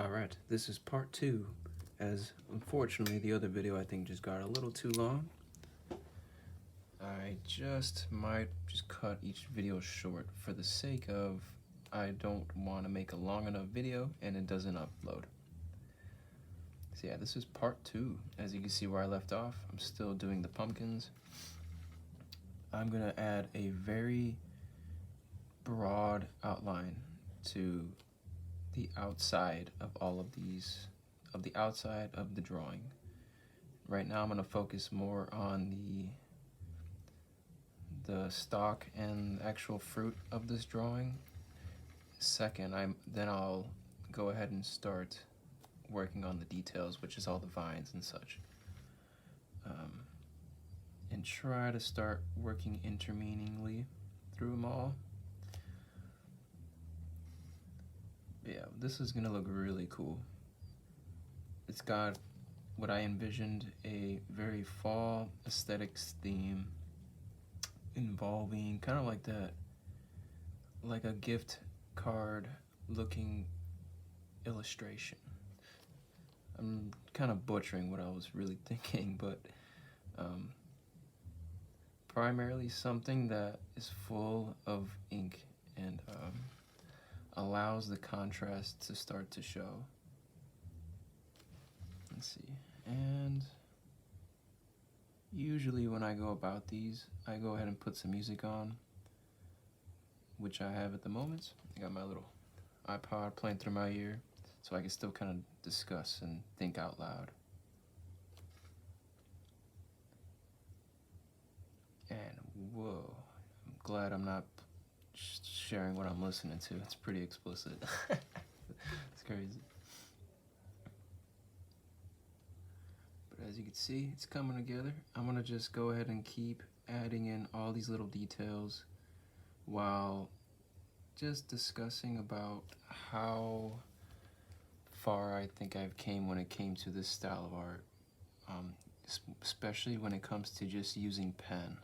Alright, this is part 2, as unfortunately the other video I think just got a little too long. I might just cut each video short for the sake of I don't want to make a long enough video and it doesn't upload. So yeah, this is part 2. As you can see where I left off, I'm still doing the pumpkins. I'm going to add a very broad outline to the outside of all of these, of the outside of the drawing. Right now I'm going to focus more on the stalk and actual fruit of this drawing. Second, then I'll go ahead and start working on the details, which is all the vines and such. And try to start working interminglingly through them all. Yeah, this is gonna look really cool. It's got what I envisioned, a very fall aesthetics theme involving kind of like that, like a gift card looking illustration. I'm kind of butchering what I was really thinking, but primarily something that is full of ink and allows the contrast to start to show. Let's see, and usually when I go about these, I go ahead and put some music on, which I have at the moment. I got my little iPod playing through my ear, so I can still kind of discuss and think out loud. And whoa, I'm glad I'm not sharing what I'm listening to. It's pretty explicit. It's crazy. But as you can see, it's coming together. I'm gonna just go ahead and keep adding in all these little details while just discussing about how far I think I've came when it came to this style of art, especially when it comes to just using pen.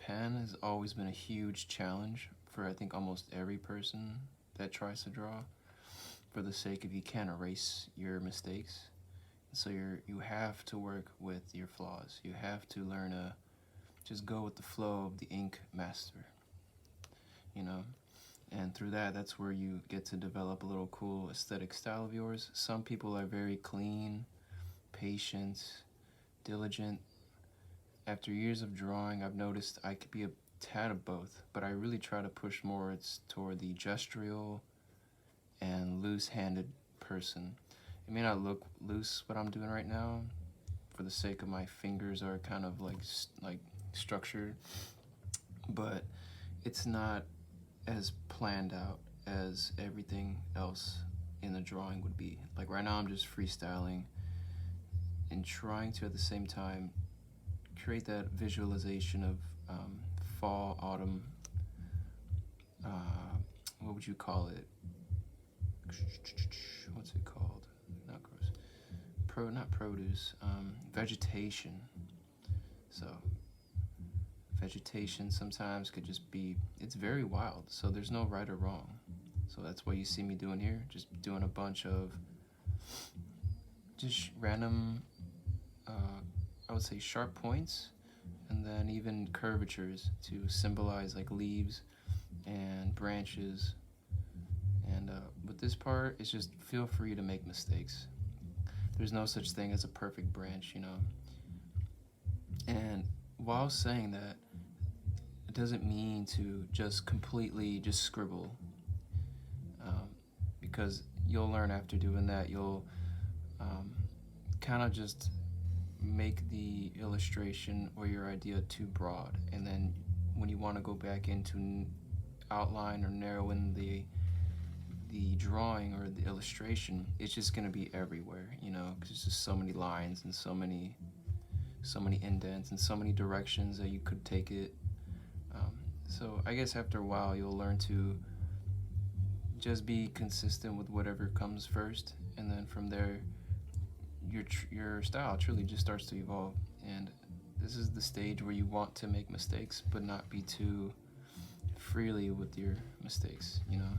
Pen has always been a huge challenge for I think almost every person that tries to draw, for the sake of you can't erase your mistakes. So you have to work with your flaws. You have to learn to just go with the flow of the ink master, you know? And through that's where you get to develop a little cool aesthetic style of yours. Some people are very clean, patient, diligent. After years of drawing, I've noticed I could be a tad of both, but I really try to push more toward the gestural and loose-handed person. It may not look loose what I'm doing right now, for the sake of my fingers are kind of like structured, but it's not as planned out as everything else in the drawing would be. Like right now I'm just freestyling and trying to at the same time create that visualization of fall, autumn, what would you call it? What's it called? Not gross. Not produce. Vegetation. So vegetation sometimes could just be, it's very wild. So there's no right or wrong. So that's what you see me doing here. Just doing a bunch of just random, I would say sharp points, and then even curvatures to symbolize like leaves and branches. And with this part, it's just feel free to make mistakes. There's no such thing as a perfect branch, you know. And while saying that, it doesn't mean to just completely just scribble, because you'll learn after doing that, you'll kind of just make the illustration or your idea too broad, and then when you want to go back into outline or narrow in the drawing or the illustration, it's just going to be everywhere, you know, because there's just so many lines and so many indents and so many directions that you could take it. So I guess after a while you'll learn to just be consistent with whatever comes first, and then from there your style truly just starts to evolve. And this is the stage where you want to make mistakes but not be too freely with your mistakes, you know,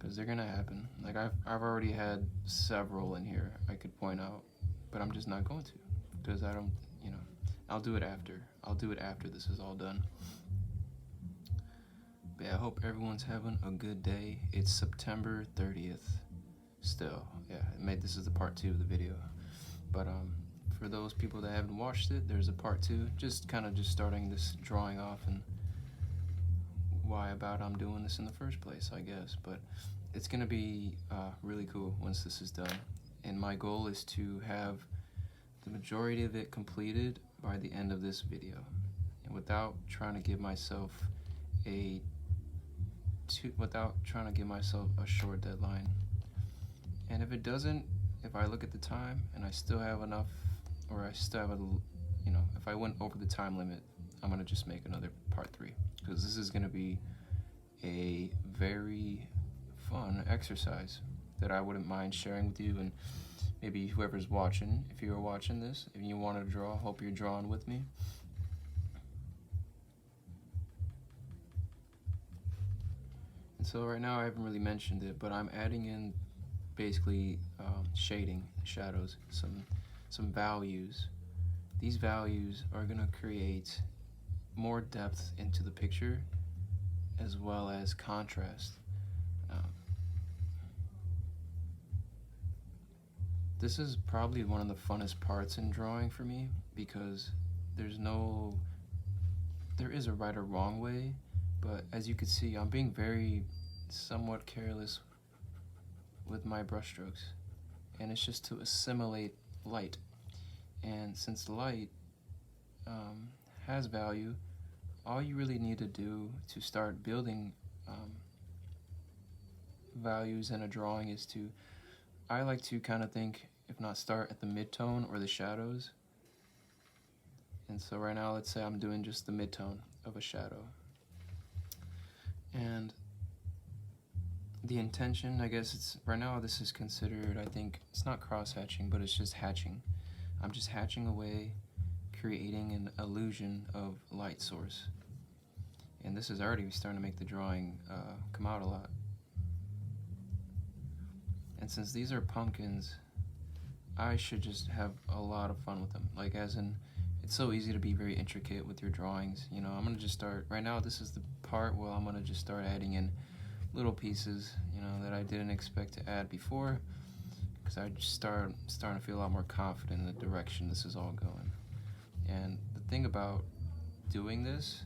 because they're gonna happen. Like I've already had several in here I could point out, but I'm just not going to, because I don't, you know, I'll do it after. I'll do it after this is all done. But yeah, I hope everyone's having a good day. It's September 30th still. Yeah, this is the part 2 of the video. But for those people that haven't watched it, there's a part 2, just kind of just starting this drawing off and why about I'm doing this in the first place, I guess. But it's gonna be really cool once this is done, and my goal is to have the majority of it completed by the end of this video, and without trying to give myself a short deadline. And if it doesn't, if I look at the time and I still have enough, or I still have a, you know, if I went over the time limit, I'm gonna just make another part 3, because this is gonna be a very fun exercise that I wouldn't mind sharing with you, and maybe whoever's watching, if you're watching this, if you want to draw, hope you're drawing with me. And so right now I haven't really mentioned it, but I'm adding in basically shading, shadows, some values. These values are gonna create more depth into the picture, as well as contrast. This is probably one of the funnest parts in drawing for me, because there is a right or wrong way, but as you can see, I'm being very somewhat careless with my brushstrokes, and it's just to assimilate light. And since light has value, all you really need to do to start building values in a drawing is to, I like to kind of think, if not start at the mid-tone or the shadows. And so right now, let's say I'm doing just the mid-tone of a shadow. And the intention, I guess it's, right now this is considered, I think, it's not cross-hatching, but it's just hatching. I'm just hatching away, creating an illusion of light source. And this is already starting to make the drawing come out a lot. And since these are pumpkins, I should just have a lot of fun with them. Like, as in, it's so easy to be very intricate with your drawings. You know, I'm gonna just start, right now this is the part where I'm gonna just start adding in little pieces, you know, that I didn't expect to add before, because I just starting to feel a lot more confident in the direction this is all going. And the thing about doing this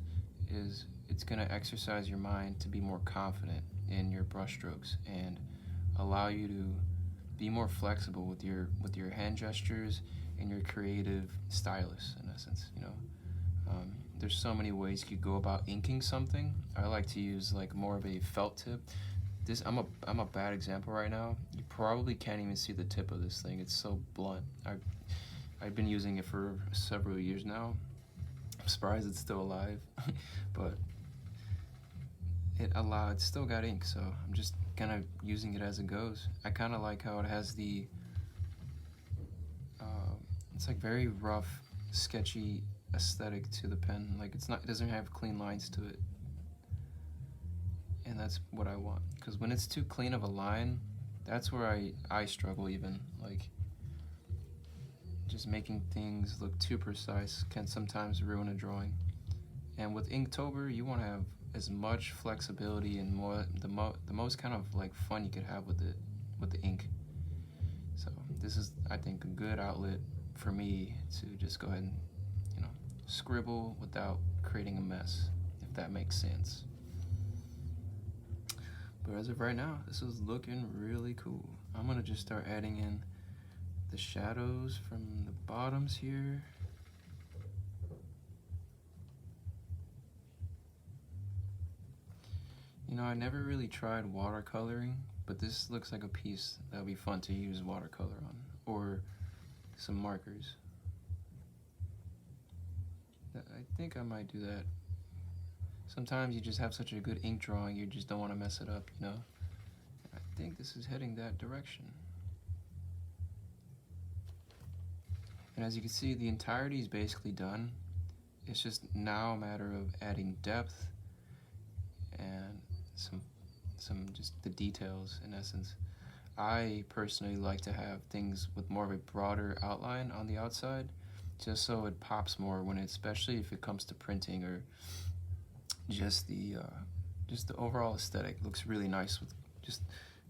is it's gonna exercise your mind to be more confident in your brushstrokes and allow you to be more flexible with your hand gestures and your creative stylus, in essence. You know, there's so many ways you could go about inking something. I like to use like more of a felt tip. This, I'm a bad example right now. You probably can't even see the tip of this thing. It's so blunt. I've been using it for several years now. I'm surprised it's still alive, but it's still got ink, so I'm just kind of using it as it goes. I kind of like how it has the, it's like very rough, sketchy aesthetic to the pen. Like, it doesn't have clean lines to it. And that's what I want, because when it's too clean of a line, that's where I struggle even. Like, just making things look too precise can sometimes ruin a drawing. And with Inktober, you want to have as much flexibility and the most kind of like fun you could have with the ink. So this is, I think, a good outlet for me to just go ahead and, you know, scribble without creating a mess, if that makes sense. But as of right now, this is looking really cool. I'm gonna just start adding in the shadows from the bottoms here. You know, I never really tried watercoloring, but this looks like a piece that would be fun to use watercolor on, or some markers. I think I might do that. Sometimes you just have such a good ink drawing, you just don't want to mess it up, you know? I think this is heading that direction. And as you can see, the entirety is basically done. It's just now a matter of adding depth and some some just the details in essence. I personally like to have things with more of a broader outline on the outside, just so it pops more when it, especially if it comes to printing or just the overall aesthetic looks really nice with just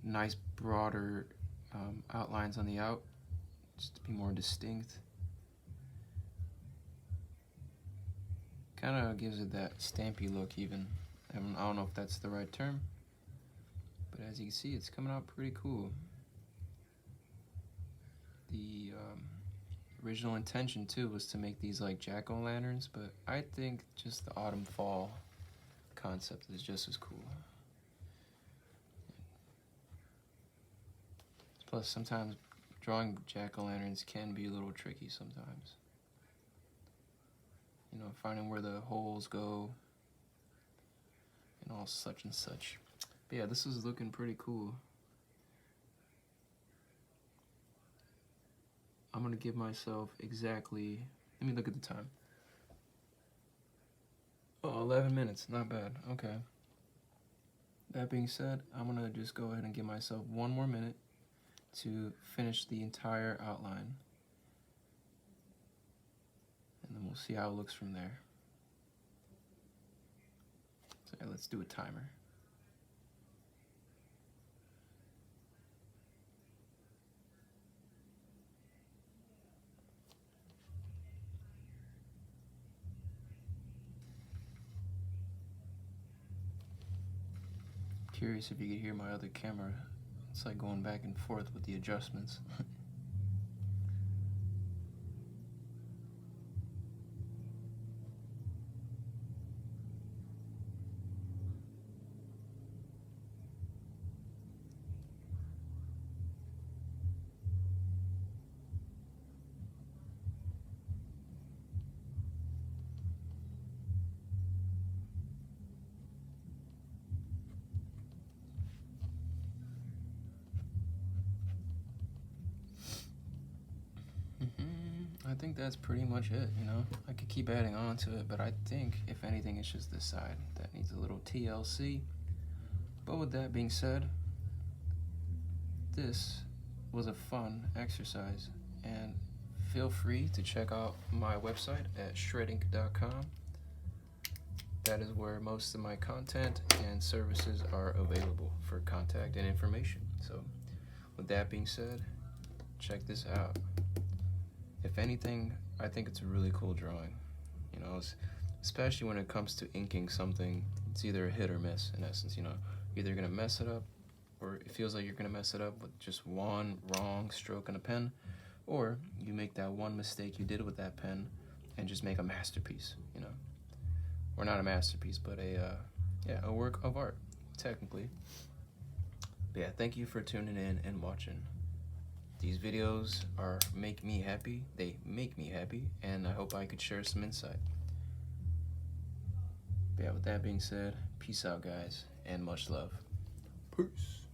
nice broader outlines on the out, just to be more distinct. Kind of gives it that stampy look even. I don't know if that's the right term, but as you can see, it's coming out pretty cool. The original intention too was to make these like jack-o'-lanterns, but I think just the autumn fall concept is just as cool. Plus, sometimes drawing jack-o'-lanterns can be a little tricky sometimes. You know, finding where the holes go and all such and such. But yeah, this is looking pretty cool. I'm gonna give myself exactly, let me look at the time. Oh, 11 minutes, not bad, okay. That being said, I'm gonna just go ahead and give myself 1 more minute to finish the entire outline. And then we'll see how it looks from there. So yeah, let's do a timer. Curious if you could hear my other camera. It's like going back and forth with the adjustments. I think that's pretty much it, you know? I could keep adding on to it, but I think, if anything, it's just this side that needs a little TLC. But with that being said, this was a fun exercise, and feel free to check out my website at shreddinkk.com. That is where most of my content and services are available for contact and information. So, with that being said, check this out. If anything, I think it's a really cool drawing. You know, especially when it comes to inking something, it's either a hit or miss in essence. You know, you're either gonna mess it up, or it feels like you're gonna mess it up with just one wrong stroke in a pen, or you make that one mistake you did with that pen and just make a masterpiece. You know, or not a masterpiece, but a work of art, technically. But yeah, thank you for tuning in and watching. These videos make me happy. They make me happy, and I hope I could share some insight. But yeah, with that being said, peace out, guys, and much love. Peace.